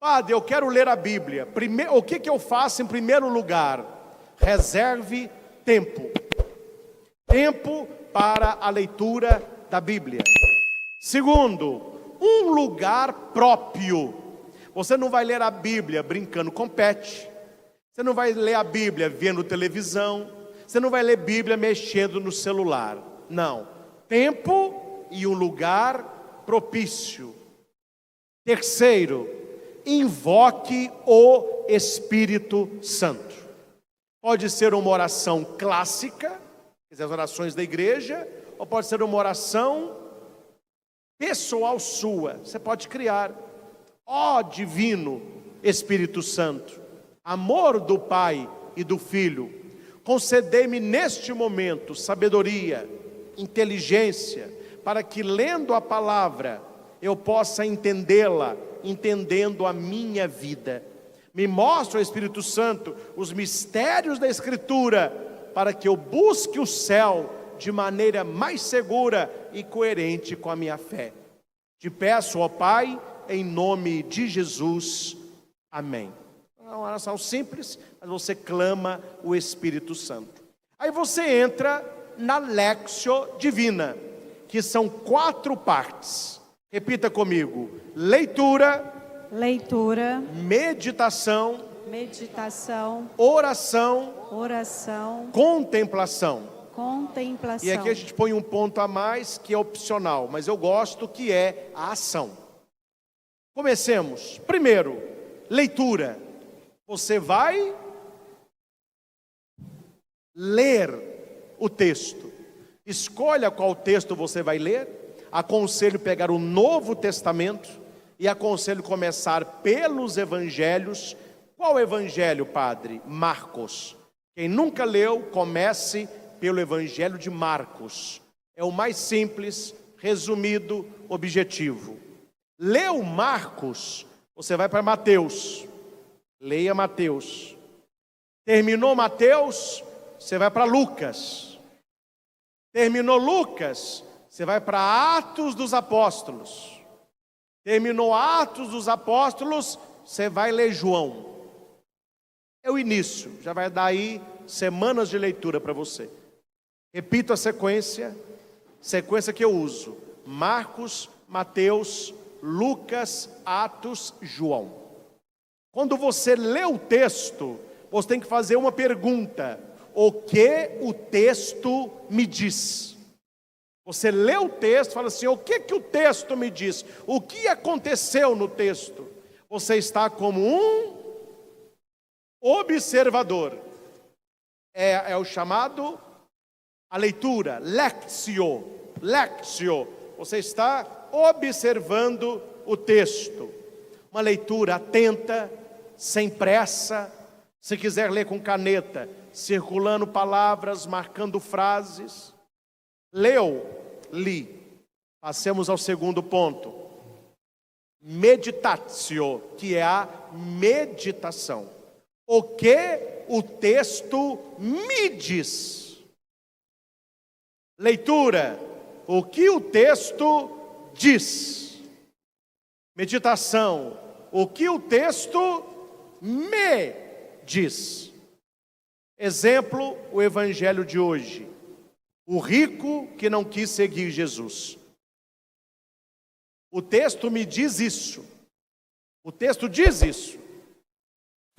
Padre, eu quero ler a Bíblia. O que eu faço em primeiro lugar? Reserve tempo. Tempo para a leitura da Bíblia. Segundo, um lugar próprio. Você não vai ler a Bíblia brincando com pet. Você não vai ler a Bíblia vendo televisão. Você não vai ler a Bíblia mexendo no celular. Não. Tempo e um lugar propício. Terceiro, invoque o Espírito Santo. Pode ser uma oração clássica, as orações da igreja, ou pode ser uma oração pessoal sua. Você pode criar. Ó divino Espírito Santo, amor do Pai e do Filho, concedei-me neste momento sabedoria, inteligência, para que lendo a palavra eu possa entendê-la, entendendo a minha vida. Me mostra, Espírito Santo, os mistérios da Escritura, para que eu busque o céu de maneira mais segura e coerente com a minha fé. Te peço, ó Pai, em nome de Jesus. Amém. É uma oração simples, mas você clama o Espírito Santo. Aí você entra na Lectio Divina, que são 4 partes. Repita comigo: leitura, meditação, oração, contemplação. E aqui a gente põe um ponto a mais que é opcional, mas eu gosto, que é a ação. Comecemos. Primeiro, leitura. Você vai ler o texto. Escolha qual texto você vai ler. Aconselho pegar o Novo Testamento e aconselho começar pelos evangelhos. Qual evangelho, padre? Marcos. Quem nunca leu, comece pelo evangelho de Marcos. É o mais simples, resumido, objetivo. Leu Marcos, você vai para Mateus. Leia Mateus. Terminou Mateus, você vai para Lucas. Terminou Lucas, você vai para Atos dos Apóstolos. Terminou Atos dos Apóstolos, você vai ler João. É o início, já vai dar aí semanas de leitura para você. Repito a sequência que eu uso: Marcos, Mateus, Lucas, Atos, João. Quando você lê o texto, você tem que fazer uma pergunta: o que o texto me diz? Você lê o texto e fala assim: o que o texto me diz? O que aconteceu no texto? Você está como um observador. É o chamado, a leitura, lectio. Você está observando o texto. Uma leitura atenta, sem pressa. Se quiser ler com caneta, circulando palavras, marcando frases. Leu, li. Passemos ao segundo ponto. Meditatio, que é a meditação. O que o texto me diz? Leitura, o que o texto diz? Meditação, o que o texto me diz? Exemplo, o evangelho de hoje. O rico que não quis seguir Jesus. O texto me diz isso. O texto diz isso.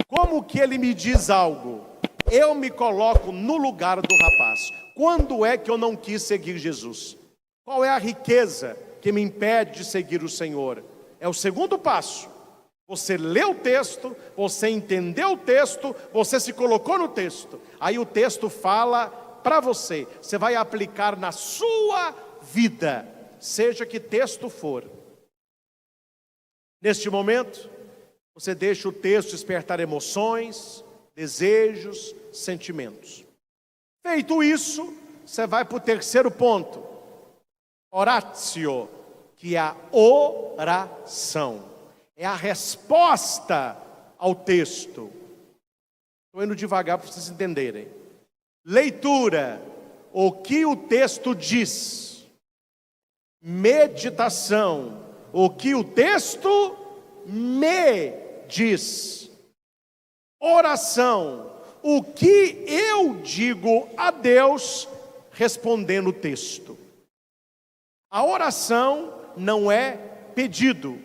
Como que ele me diz algo? Eu me coloco no lugar do rapaz. Quando é que eu não quis seguir Jesus? Qual é a riqueza que me impede de seguir o Senhor? É o segundo passo. Você leu o texto, você entendeu o texto, você se colocou no texto. Aí o texto fala para você. Você vai aplicar na sua vida, seja que texto for. Neste momento, você deixa o texto despertar emoções, desejos, sentimentos. Feito isso, você vai para o terceiro ponto. Oratio, que é a oração. É a resposta ao texto. Estou indo devagar para vocês entenderem. Leitura, o que o texto diz. Meditação, o que o texto me diz: oração, o que eu digo a Deus, respondendo o texto. A oração não é pedido,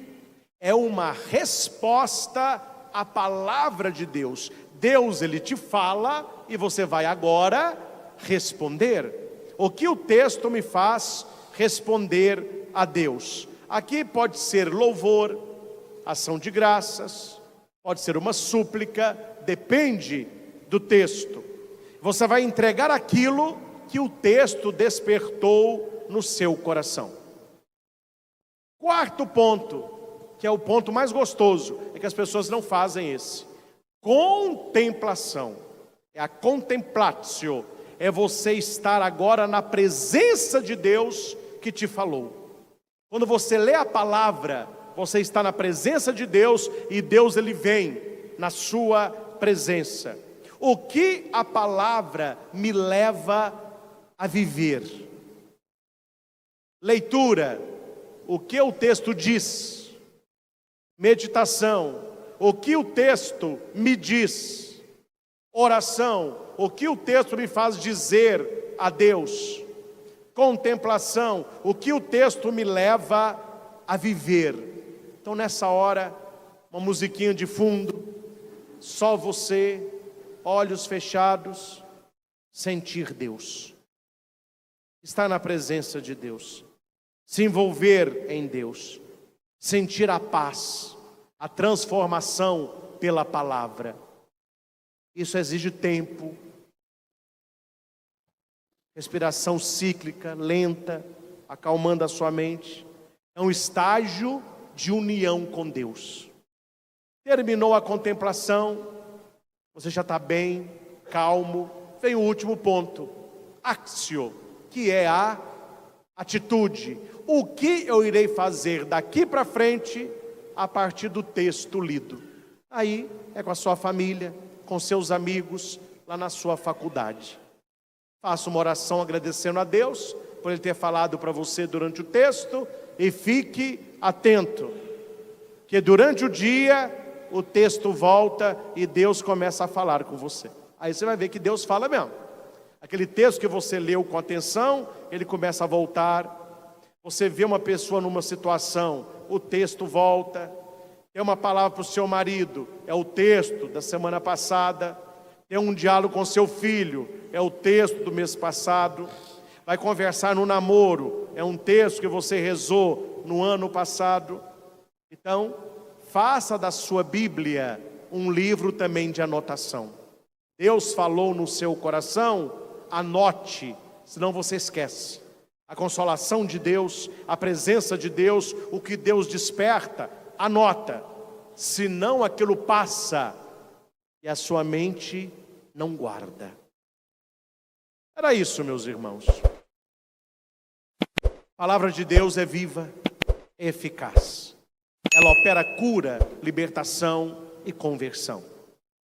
é uma resposta à palavra de Deus. Deus, Ele te fala e você vai agora responder. O que o texto me faz responder a Deus? Aqui pode ser louvor, ação de graças, pode ser uma súplica, depende do texto. Você vai entregar aquilo que o texto despertou no seu coração. Quarto ponto, que é o ponto mais gostoso, é que as pessoas não fazem esse. Contemplação, é a contemplatio, é você estar agora na presença de Deus que te falou. Quando você lê a palavra, você está na presença de Deus e Deus, Ele vem na sua presença. O que a palavra me leva a viver? Leitura, o que o texto diz? Meditação, o que o texto me diz? Oração, o que o texto me faz dizer a Deus? Contemplação, o que o texto me leva a viver? Então nessa hora, uma musiquinha de fundo, só você, olhos fechados, sentir Deus, estar na presença de Deus, se envolver em Deus, sentir a paz, a transformação pela palavra. Isso exige tempo, respiração cíclica, lenta, acalmando a sua mente. É um estágio de união com Deus. Terminou a contemplação, você já está bem, calmo. Vem o último ponto, axio, que é a atitude. O que eu irei fazer daqui para frente a partir do texto lido? Aí é com a sua família, com seus amigos, lá na sua faculdade. Faça uma oração agradecendo a Deus por Ele ter falado para você durante o texto e fique atento, que durante o dia o texto volta e Deus começa a falar com você. Aí você vai ver que Deus fala mesmo. Aquele texto que você leu com atenção, ele começa a voltar. Você vê uma pessoa numa situação, o texto volta. Tem uma palavra para o seu marido, é o texto da semana passada. Tem um diálogo com seu filho, é o texto do mês passado. Vai conversar no namoro, é um texto que você rezou no ano passado. Então, faça da sua Bíblia um livro também de anotação. Deus falou no seu coração, anote, senão você esquece. A consolação de Deus, a presença de Deus, o que Deus desperta, anota. Senão aquilo passa e a sua mente não guarda. Era isso, meus irmãos. A palavra de Deus é viva, é eficaz. Ela opera cura, libertação e conversão.